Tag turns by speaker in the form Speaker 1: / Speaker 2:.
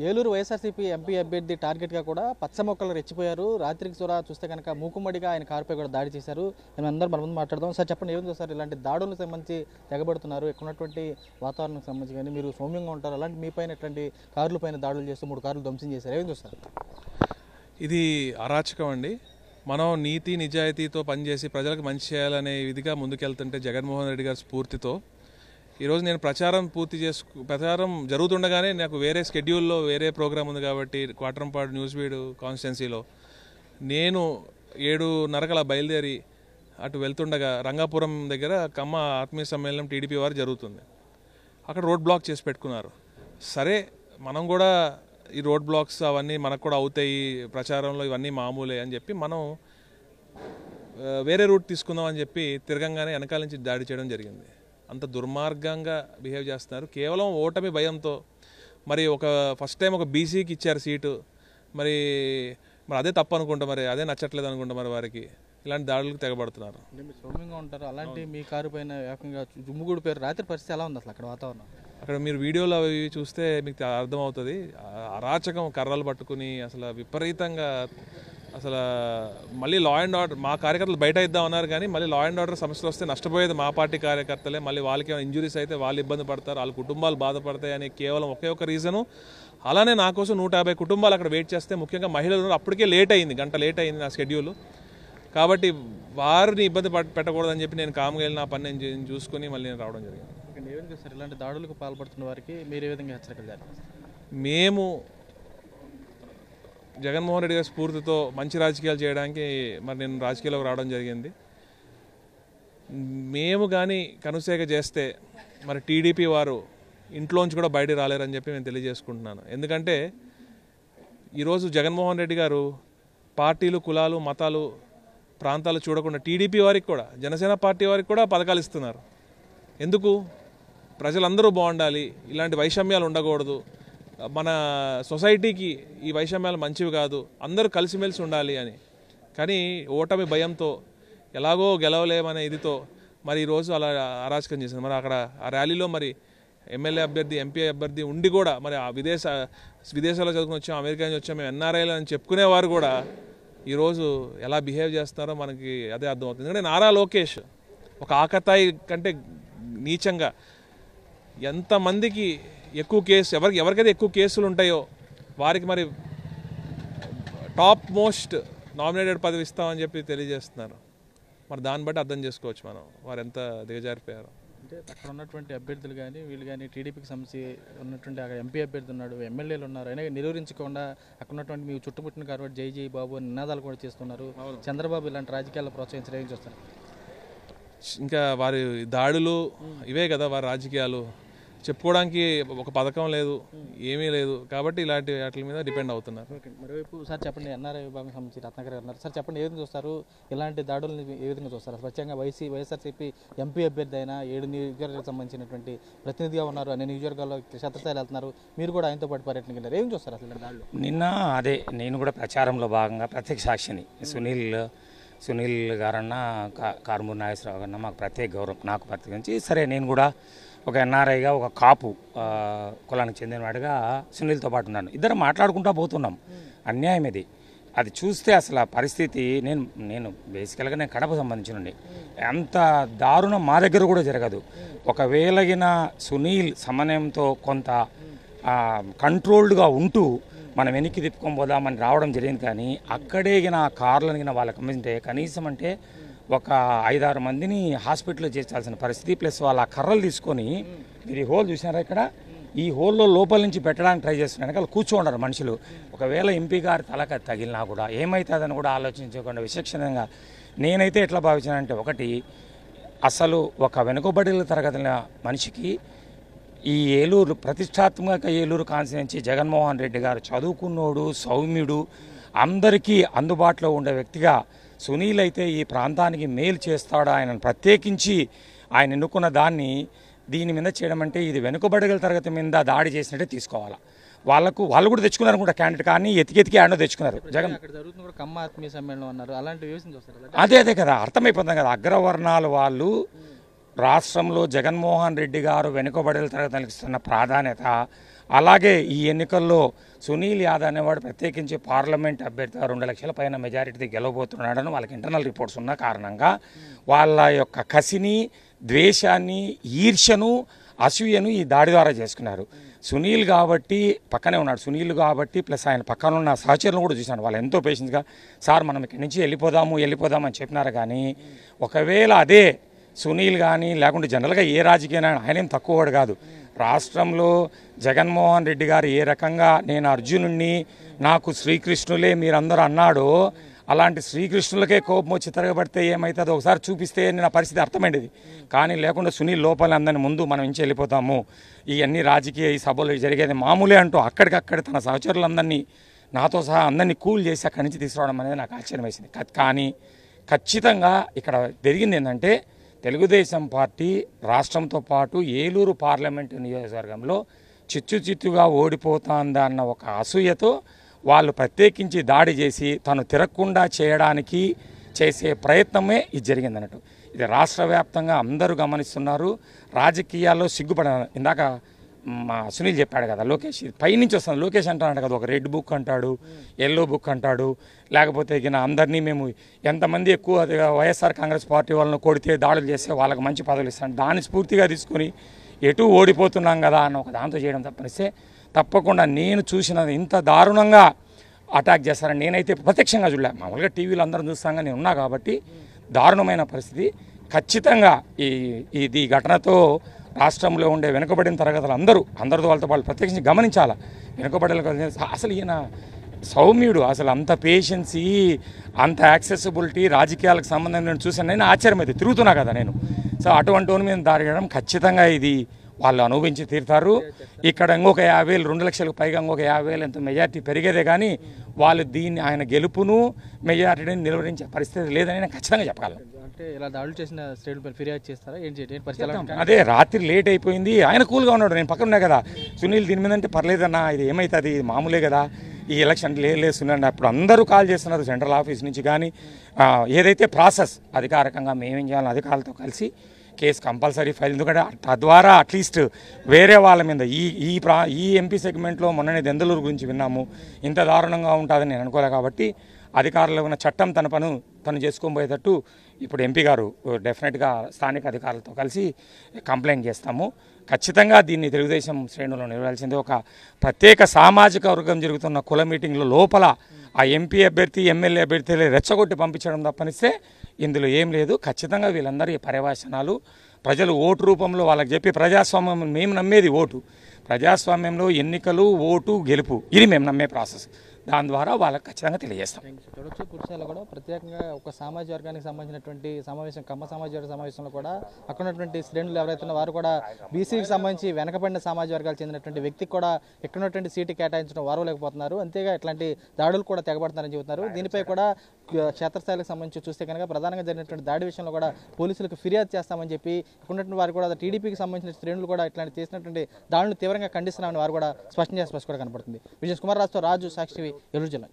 Speaker 1: Eluru YSRCP MP అభ్యర్థి టార్గెట్గా కూడా పచ్చ మొక్కలు రెచ్చిపోయారు. రాత్రికి కూడా చూస్తే కనుక మూకుమ్మడిగా ఆయన కారుపై కూడా దాడి చేశారు. అందరూ మన ముందు మాట్లాడదాం. సార్ చెప్పండి, ఏం సార్ ఇలాంటి దాడులకు సంబంధించి తెగబడుతున్నారు? ఇక్కడ ఉన్నటువంటి వాతావరణానికి సంబంధించి కానీ మీరు సౌమ్యంగా ఉంటారు, అలాంటి మీ పైన ఇట్లాంటి కార్ల పైన దాడులు చేస్తూ 3 కార్లు ధ్వంసం చేశారు, ఏం చూస్తారు?
Speaker 2: ఇది అరాచకం అండి. మనం నీతి నిజాయితీతో పనిచేసి ప్రజలకు మంచి చేయాలనే విధిగా ముందుకెళ్తుంటే జగన్మోహన్ రెడ్డి గారి స్ఫూర్తితో ఈరోజు నేను ప్రచారం జరుగుతుండగానే నాకు వేరే స్కెడ్యూల్లో వేరే ప్రోగ్రామ్ ఉంది కాబట్టి క్వార్టరంపాడు న్యూస్వీడ్ కాన్స్టిట్యున్సీలో నేను 7:30 బయలుదేరి అటు వెళ్తుండగా రంగాపురం దగ్గర కమ్మ ఆత్మీయ సమ్మేళనం టీడీపీ వారు జరుగుతుంది. అక్కడ రోడ్ బ్లాక్ చేసి పెట్టుకున్నారు. సరే, మనం కూడా ఈ రోడ్ బ్లాక్స్ అవన్నీ మనకు కూడా అవుతాయి, ప్రచారంలో ఇవన్నీ మామూలే అని చెప్పి మనం వేరే రూట్ తీసుకుందాం అని చెప్పి తిరగంగానే వెనకాల నుంచి దాడి చేయడం జరిగింది. అంత దుర్మార్గంగా బిహేవ్ చేస్తున్నారు. కేవలం ఓటమి భయంతో. మరి ఫస్ట్ టైం ఒక బీసీకి ఇచ్చారు సీటు, మరి అదే తప్పు అనుకుంటా, మరి అదే నచ్చట్లేదు అనుకుంటా, మరి వారికి ఇలాంటి దాడులకు తెగబడుతున్నారు.
Speaker 1: సౌమ్యంగా ఉంటారు, అలాంటి మీ కారు పైన ఏకంగా జుమ్ముగూడు పేరు. రాత్రి పరిస్థితి ఎలా ఉంది అసలు అక్కడ వాతావరణం?
Speaker 2: అక్కడ మీరు వీడియోలు అవి చూస్తే మీకు అర్థమవుతుంది. అరాచకం, కర్రలు పట్టుకుని అసలు విపరీతంగా అసలు మళ్ళీ లా అండ్ ఆర్డర్, మా కార్యకర్తలు బయట ఇద్దామన్నారు కానీ మళ్ళీ లా అండ్ ఆర్డర్ సమస్యలు వస్తే నష్టపోయేది మా పార్టీ కార్యకర్తలే. మళ్ళీ వాళ్ళకి ఏమైనా ఇంజురీస్ అయితే వాళ్ళు ఇబ్బంది పడతారు, వాళ్ళ కుటుంబాలు బాధపడతాయి అని కేవలం ఒకే ఒక రీజను. అలానే నా కోసం 150 కుటుంబాలు అక్కడ వెయిట్ చేస్తే, ముఖ్యంగా మహిళలు అప్పటికే లేట్ అయింది, గంట లేట్ అయింది నా షెడ్యూల్. కాబట్టి వారిని ఇబ్బంది పెట్టకూడదని చెప్పి నేను కామ్గా వెళ్ళి నా పని నేను చూసుకొని మళ్ళీ నేను రావడం జరిగింది.
Speaker 1: ఏ విధంగా సార్ ఇలాంటి దాడులకు పాల్పడుతున్న వారికి మీరు ఏ విధంగా హెచ్చరికలు జారీ చేస్తారు?
Speaker 2: మేము జగన్మోహన్ రెడ్డి గారి స్ఫూర్తితో మంచి రాజకీయాలు చేయడానికి మరి నేను రాజకీయాల్లోకి రావడం జరిగింది. మేము కానీ కనుసేక చేస్తే మరి టీడీపీ వారు ఇంట్లోంచి కూడా బయట రాలేరని చెప్పి నేను తెలియజేసుకుంటున్నాను. ఎందుకంటే ఈరోజు జగన్మోహన్ రెడ్డి గారు పార్టీలు, కులాలు, మతాలు, ప్రాంతాలు చూడకుండా టీడీపీ వారికి కూడా, జనసేన పార్టీ వారికి కూడా పథకాలు ఇస్తున్నారు. ఎందుకు? ప్రజలందరూ బాగుండాలి, ఇలాంటి వైషమ్యాలు ఉండకూడదు, మన సొసైటీకి ఈ వైషమ్యాలు మంచివి కాదు, అందరూ కలిసిమెలిసి ఉండాలి అని. కానీ ఓటమి భయంతో ఎలాగో గెలవలేమనే ఇదితో మరి ఈరోజు అలా అరాచకం చేసింది. మరి అక్కడ ఆ ర్యాలీలో మరి ఎమ్మెల్యే అభ్యర్థి, ఎంపీ అభ్యర్థి ఉండి కూడా మరి ఆ విదేశాల్లో చదువుకుని వచ్చాం, అమెరికా నుంచి వచ్చాం, మేము ఎన్ఆర్ఐలు అని చెప్పుకునేవారు కూడా ఈరోజు ఎలా బిహేవ్ చేస్తున్నారో మనకి అదే అర్థమవుతుంది. ఎందుకంటే నారా లోకేష్ ఒక ఆకతాయి కంటే నీచంగా ఎంతమందికి ఎక్కువ కేసు, ఎవరికైతే ఎక్కువ కేసులు ఉంటాయో వారికి మరి టాప్ మోస్ట్ నామినేటెడ్ పదవి ఇస్తామని చెప్పి తెలియజేస్తున్నారు. మరి దాన్ని బట్టి అర్థం చేసుకోవచ్చు మనం వారు ఎంత దిగజారిపోయారు.
Speaker 1: అంటే అక్కడ ఉన్నటువంటి అభ్యర్థులు కానీ వీళ్ళు కానీ టీడీపీకి సంబంధించి ఉన్నటువంటి అక్కడ ఎంపీ అభ్యర్థి ఉన్నాడు, ఎమ్మెల్యేలు ఉన్నారు, అయినా నిలువరించకుండా అక్కడ ఉన్నటువంటి మీకు చుట్టుముట్టిన కాబట్టి జై జై బాబు అని నినాదాలు కూడా చేస్తున్నారు. చంద్రబాబు ఇలాంటి రాజకీయాల్లో ప్రోత్సహించడం ఏం చూస్తారు?
Speaker 2: ఇంకా వారి దాడులు ఇవే కదా వారి రాజకీయాలు. చెప్పుకోవడానికి ఒక పథకం లేదు, ఏమీ లేదు, కాబట్టి ఇలాంటి వాటి మీద డిపెండ్ అవుతున్నారు.
Speaker 1: మరోవైపు సార్ చెప్పండి, ఎన్ఆర్ఐ విభాగం సంబంధించి రత్నాకర్ అన్నారు సార్, చెప్పండి ఏ విధంగా చూస్తారు ఇలాంటి దాడులను? ఏ విధంగా చూస్తారు? స్వచ్ఛంగా వైఎస్ఆర్సీపీ ఎంపీ అభ్యర్థి అయినా 7 నియోజకవర్గాలకు సంబంధించినటువంటి ప్రతినిధిగా ఉన్నారు, అన్ని నియోజకవర్గాల్లో క్షేత్రస్థాయిలో వెళ్తున్నారు, మీరు కూడా ఆయనతో పాటు పర్యటనకి వెళ్ళారు, ఏం చూస్తారు అసలు దాడులు?
Speaker 3: నిన్న నేను కూడా ప్రచారంలో భాగంగా ప్రత్యక్ష సాక్షిని సునీల్ గారన్న, కారుమూరి నాగేశ్వరరావు గారన్న మాకు ప్రత్యేక గౌరవం, నాకు ప్రత్యేకించి సరే నేను కూడా ఒక ఎన్ఆర్ఐగా, ఒక కాపు కులానికి చెందినవాడిగా సునీల్తో పాటు ఉన్నాను. ఇద్దరు మాట్లాడుకుంటూ పోతున్నాం. అన్యాయం ఇది. అది చూస్తే అసలు ఆ పరిస్థితి, నేను బేసికల్గా నేను కడప సంబంధించినండి, అంత దారుణం మా దగ్గర కూడా జరగదు. ఒకవేళగిన సునీల్ సమన్వయంతో కొంత కంట్రోల్డ్గా ఉంటూ మనం వెనక్కి తిప్పుకొని పోదామని రావడం జరిగింది. కానీ అక్కడే కార్లను వాళ్ళకి అమ్మింటే కనీసం అంటే ఒక 5-6 మందిని హాస్పిటల్లో చేర్చాల్సిన పరిస్థితి. ప్లస్ వాళ్ళ కర్రలు తీసుకొని, మీరు ఈ హోల్ చూసినారా, ఇక్కడ ఈ హోల్లో లోపల నుంచి పెట్టడానికి ట్రై చేస్తున్నారు, వాళ్ళు కూర్చోండారు మనుషులు. ఒకవేళ ఎంపీ గారి తలక తగిలినా కూడా ఏమవుతుందని కూడా ఆలోచించకుండా విచక్షణంగా నేనైతే ఎట్లా భావించానంటే, ఒకటి అసలు ఒక వెనుకబడిన తరగతిన మనిషికి ఈ ఏలూరు ప్రతిష్టాత్మక ఏలూరు కాన్స్టిట్యుయెన్సీ జగన్మోహన్ రెడ్డి గారు చదువుకున్నోడు, సౌమ్యుడు, అందరికీ అందుబాటులో ఉండే వ్యక్తిగా సునీల్ అయితే ఈ ప్రాంతానికి మేలు చేస్తాడు, ఆయనను ప్రత్యేకించి ఆయన ఎన్నుకున్న దీని మీద చేయడం అంటే ఇది వెనుకబడగల తరగతి మీద దాడి చేసినట్టే తీసుకోవాలా. వాళ్ళు కూడా తెచ్చుకున్నారు కూడా క్యాండిడేట్, కానీ ఎతికి ఆడో తెచ్చుకున్నారు. జగన్ అదే కదా అర్థమైపోతుంది కదా. అగ్రవర్ణాల వాళ్ళు రాష్ట్రంలో జగన్మోహన్ రెడ్డి గారు వెనుకబడగల తరగతులకు ఇస్తున్న ప్రాధాన్యత, అలాగే ఈ ఎన్నికల్లో సునీల్ యాదవ్ అనేవాడు ప్రత్యేకించి పార్లమెంట్ అభ్యర్థిగా 2 లక్షల పైన మెజారిటీతో గెలవబోతున్నాడని వాళ్ళకి ఇంటర్నల్ రిపోర్ట్స్ ఉన్న కారణంగా వాళ్ళ యొక్క కసిని, ద్వేషాన్ని, ఈర్ష్యను, అసూయను ఈ దాడి ద్వారా చేసుకున్నారు. సునీల్ కాబట్టి పక్కనే ఉన్నాడు, సునీల్ కాబట్టి ప్లస్ ఆయన పక్కన ఉన్న సహచరులను కూడా చూశాను. వాళ్ళు ఎంతో పేషెన్స్గా సార్ మనం ఇక్కడి నుంచి వెళ్ళిపోదామని చెప్పినారు. కానీ ఒకవేళ అదే సునీల్ కానీ లేకుంటే జనరల్గా ఏ రాజకీయ ఆయనేం తక్కువవాడు కాదు. రాష్ట్రంలో జగన్మోహన్ రెడ్డి గారు ఏ రకంగా నేను అర్జునుడిని, నాకు శ్రీకృష్ణులే మీరందరూ అన్నాడో అలాంటి శ్రీకృష్ణులకే కోపం వచ్చి తిరగబడితే ఏమవుతుందో ఒకసారి చూపిస్తే నా పరిస్థితి అర్థమైంది. కానీ లేకుండా సునీల్ లోపల అందరిని ముందు మనం ఇంచి వెళ్ళిపోతాము, ఇవన్నీ రాజకీయ ఈ సభలు జరిగేది మామూలే అంటూ అక్కడికక్కడ తన సహచరులందరినీ నాతో సహా అందరినీ కూల్ చేసి అక్కడి నుంచి తీసుకురావడం అనేది నాకు ఆశ్చర్యం వేసింది. కానీ ఖచ్చితంగా ఇక్కడ జరిగింది ఏంటంటే తెలుగుదేశం పార్టీ రాష్ట్రంతో పాటు ఏలూరు పార్లమెంటు నియోజకవర్గంలో చిచ్చుగా ఓడిపోతుందన్న ఒక అసూయతో వాళ్ళు ప్రత్యేకించి దాడి చేసి తను తిరగకుండా చేయడానికి చేసే ప్రయత్నమే ఇది జరిగిందన్నట్టు. ఇది రాష్ట్ర వ్యాప్తంగా అందరూ గమనిస్తున్నారు. రాజకీయాల్లో ఇందాక మా సునీల్ చెప్పాడు కదా, లోకేష్ పైనుంచి వస్తుంది. లోకేష్ అంటాడు కదా, ఒక రెడ్ బుక్ అంటాడు, ఎల్లో బుక్ అంటాడు, లేకపోతే ఇక అందరినీ మేము ఎంతమంది ఎక్కువ వైఎస్ఆర్ కాంగ్రెస్ పార్టీ వాళ్ళని కొడితే దాడులు చేస్తే వాళ్ళకి మంచి పదవులు ఇస్తాను, దాన్ని స్ఫూర్తిగా తీసుకొని ఎటు ఓడిపోతున్నాం కదా అన్న ఒక దాంతో చేయడం తప్పనిస్తే తప్పకుండా నేను చూసినది ఇంత దారుణంగా అటాక్ చేస్తారని నేనైతే ప్రత్యక్షంగా చూడలే. మామూలుగా టీవీలో అందరం చూస్తాం, నేను ఉన్నా కాబట్టి దారుణమైన పరిస్థితి. ఖచ్చితంగా ఈ ఘటనతో రాష్ట్రంలో ఉండే వెనుకబడిన తరగతులు అందరితో వాళ్ళతో వాళ్ళు ప్రత్యేకించి గమనించాలా. వెనుకబడిన అసలు ఈయన సౌమ్యుడు, అసలు అంత పేషెన్సీ, అంత యాక్సెసిబిలిటీ రాజకీయాలకు సంబంధం నేను చూసాను. నేను ఆశ్చర్యమైతే తిరుగుతున్నా కదా నేను. సో అటువంటి వాని మీద దాడి చేయడం ఖచ్చితంగా ఇది వాళ్ళు అనుభవించి తీరుతారు. ఇక్కడ ఇంకొక 50,000 2 లక్షలకు పైగా ఇంకొక 50,000 ఎంత మెజార్టీ పెరిగేదే కానీ వాళ్ళు దీన్ని ఆయన గెలుపును మెజార్టీని నిలువరించే పరిస్థితి లేదని నేను ఖచ్చితంగా చెప్పగలను.
Speaker 1: అంటే ఇలా దాడులు చేసిన శ్రేణులపై ఫిర్యాదు చేస్తారా? ఏంటి పరిస్థితి?
Speaker 3: అదే రాత్రి లేట్ అయిపోయింది, ఆయన కూల్గా ఉన్నాడు, నేను పక్కన ఉన్నా కదా. సునీల్ దీని మీద అంటే పర్లేదన్నా, ఇది ఏమవుతుంది మామూలే కదా, ఈ ఎలక్షన్ లేదు సునీల్. అప్పుడు అందరూ కాల్ చేస్తున్నారు సెంట్రల్ ఆఫీస్ నుంచి. కానీ ఏదైతే ప్రాసెస్ అధికారికంగా మేమేం చేయాలని అధికారులతో కలిసి కేసు కంపల్సరీ ఫైల్, ఎందుకంటే తద్వారా అట్లీస్ట్ వేరే వాళ్ళ మీద ఈ ఎంపీ సెగ్మెంట్లో మొన్ననే దెందలూరు గురించి విన్నాము, ఇంత దారుణంగా ఉంటుందని నేను అనుకోలే. కాబట్టి అధికారులు ఉన్న చట్టం తను చేసుకోబోయేటట్టు ఇప్పుడు ఎంపీ గారు డెఫినెట్గా స్థానిక అధికారులతో కలిసి కంప్లైంట్ చేస్తాము. ఖచ్చితంగా దీన్ని తెలుగుదేశం శ్రేణుల్లో నిలవాల్సింది. ఒక ప్రత్యేక సామాజిక వర్గం జరుగుతున్న కుల మీటింగ్లో లోపల ఆ ఎంపీ అభ్యర్థి, ఎమ్మెల్యే అభ్యర్థులు రెచ్చగొట్టి పంపించడం తప్పనిస్తే ఇందులో ఏం లేదు. ఖచ్చితంగా వీళ్ళందరి పర్యవసనాలు ప్రజలు ఓటు రూపంలో వాళ్ళకి చెప్పి, ప్రజాస్వామ్యం మేము నమ్మేది ఓటు, ప్రజాస్వామ్యంలో ఎన్నికలు, ఓటు, గెలుపు, ఇది మేము నమ్మే ప్రాసెస్. దాని ద్వారా వాళ్ళకి ఖచ్చితంగా తెలియజేస్తాం.
Speaker 1: చూడొచ్చు పురుషాలు కూడా ప్రత్యేకంగా ఒక సామాజిక వర్గానికి సంబంధించినటువంటి సమావేశం, కమ్మ సామాజిక వర్గ సమావేశంలో కూడా అక్కడ ఉన్నటువంటి శ్రేణులు ఎవరైతే ఉన్నారో వారు కూడా బీసీకి సంబంధించి వెనకబడిన సామాజిక వర్గాలు చెందినటువంటి వ్యక్తికి కూడా ఇక్కడ ఉన్నటువంటి సీటు కేటాయించడం వారు లేకపోతున్నారు. అంతేగా ఇట్లాంటి దాడులు కూడా తెగబడుతున్నారని చెబుతున్నారు. దీనిపై కూడా క్షేత్రస్థాయికి సంబంధించి చూస్తే కనుక ప్రధానంగా జరిగినటువంటి దాడి విషయంలో కూడా పోలీసులకు ఫిర్యాదు చేస్తామని చెప్పి ఉన్నటువంటి వారు కూడా టీడీపీకి సంబంధించిన శ్రేణులు కూడా ఇట్లాంటి చేసినటువంటి దాడులను తీవ్రంగా ఖండిస్తున్నామని వారు కూడా స్పష్టం చేసి కూడా కనపడుతుంది. విజయ్ కుమార్ రాజుతో రాజు, సాక్షి, ఏలూరు జిల్లా.